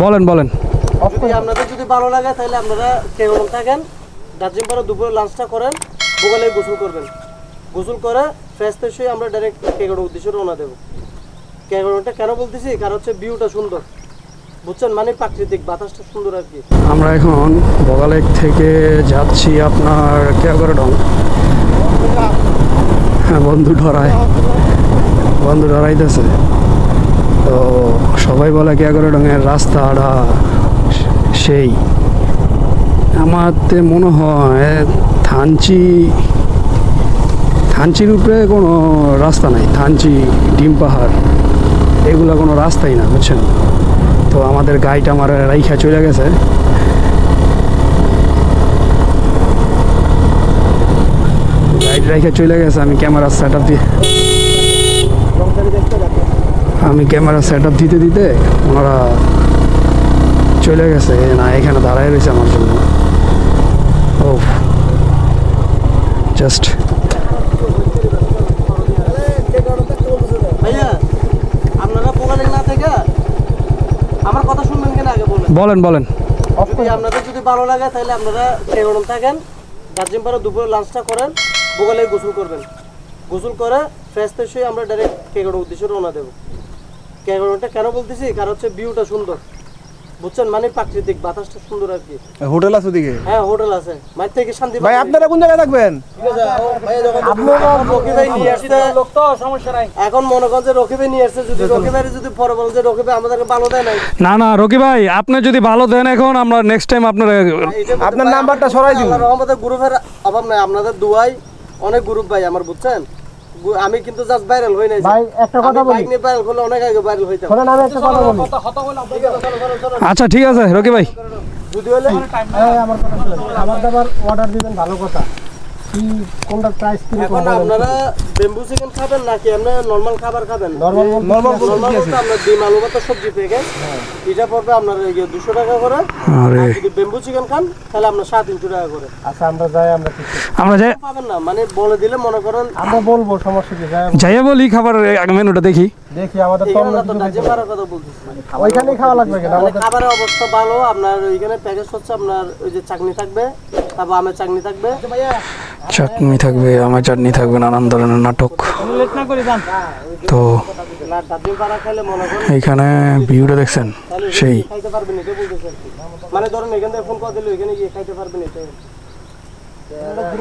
বলেন বলেন। যদি আপনাদের যদি ভালো লাগে তাহলে আপনারা কেমন থাকেন, দার্জিলিং পাড়া দুপুরে লাঞ্চটা করেন, ভোগালে গোসল করবেন। গোসল করে ফ্রেশ ফ্রেশ হয়ে আমরা ডাইরেক্ট কেগড়ের উদ্দেশ্যে রওনা দেবো। কেগড়টা কেন বলতেছি, কারণ হচ্ছে ভিউটা সুন্দর, বুঝছেন, মানে প্রাকৃতিক বাতাসটা সুন্দর আর কি। আমরা এখন বগালেক থেকে যাচ্ছি আপনার কেওগাড়ডং। হ্যাঁ, বন্ধু ডরাইতেছে। তো সবাই বলে কেওগাড়ডংয়ের রাস্তাটা সেই। আমার মনে হয় থানচির উপরে কোনো রাস্তা নাই। থানচি, ডিম পাহাড় এগুলো কোনো রাস্তাই না, বুঝছেন। তো আমাদের গাইড আমার রাইখা চলে গেছে। আমি ক্যামেরা সেট আপ দিতে ওনারা চলে গেছে। না, এখানে দাঁড়ায় রয়েছে আমার জন্য। ও জাস্ট ভাইয়া, আপনারা পোকালে না থেকে আমার কথা শুনবেন কিনা আগে বলেন বলেন। যদি আপনাদের যদি ভালো লাগে তাহলে আপনারা কেগড়ন থাকেন, দার্জিলিং পাড়া দুপুরে লাঞ্চটা করেন, ভোগালে গোসল করবেন। গোসল করে ফ্রেশ ফ্রেশ হয়ে আমরা ডাইরেক্ট কেগড়ের উদ্দেশ্যে রওনা দেবো। কেগড়টা কেন বলতেছি, কারণ হচ্ছে ভিউটা সুন্দর, বুঝছেন, মানে প্রাকৃতিক বাতাসটা সুন্দর আর কি। হোটেল আছে ওদিকে? হ্যাঁ, হোটেল আছে। মাঝ থেকে শান্তি ভাই, আপনারা কোন জায়গায় থাকবেন? রকি ভাই নিয়ে আসছে, সমস্যা নাই। এখন মনে করেন যে রকি ভাই নিয়ে আসছে, যদি রকি ভাই যদি পরে বলেন যে রকি ভাই আমাদেরকে ভালো দেয় নাই। না রকি ভাই, আপনি যদি ভালো দেন এখন আমরা নেক্সট টাইম আপনার নাম্বারটা সরাই দিন। আমাদের গ্রুপের অভাব নাই, আপনাদের দুয়াই অনেক গ্রুপ ভাই আমার, বুঝছেন। আমি কিন্তু জাস্ট ভাইরাল হই নাই ভাই। একটা কথা বলি, বাইক নিয়ে ভাইরাল হলে অনেক আগে ভাইরাল হইতাম। শুনুন, আমি একটা কথা বলি। আচ্ছা ঠিক আছে রকি ভাই, যদি হলে আমার কথা শুনুন, খাবার দাবার অর্ডার দিবেন, ভালো কথা। কি কোনটা প্রাইস কি এখন আপনারা বেম্বু চিকেন খাবেন নাকি আপনি নরমাল খাবার খাবেন? নরমাল আমরা ডিম আলু ভাত সবজি পেয়ে এটা পড়বে আপনার 200 টাকা করে। আর যদি বেম্বু চিকেন খান তাহলে আপনার 350 টাকা করে। আচ্ছা, আমরা যাই পাবেন না, মানে বলে দিলে মনে করেন আমরা বলবো, সমস্যা কি, যাইয়া বলি খাবার মেনুটা দেখি আমাদের তো দার্জিলিং পাড়ার কথা বলতেছি, ওইখানেই খাওয়া লাগবে কেন? আমাদের খাবারের অবস্থা ভালো। আপনার ওইখানে প্যাকেজ হচ্ছে আপনার ওই যে চাটনি থাকবে, তারপর আমের চাটনি থাকবে, আমার চাটনি থাকবে, নানান ধরনের নাটক। তো এইখানে ভিউটা দেখছেন সেই। খাইতে পারবেন এটা বলতেছে, মানে ধরেন এখান থেকে ফোন করে দিলে ওইখানে গিয়ে খাইতে পারবেন এটা।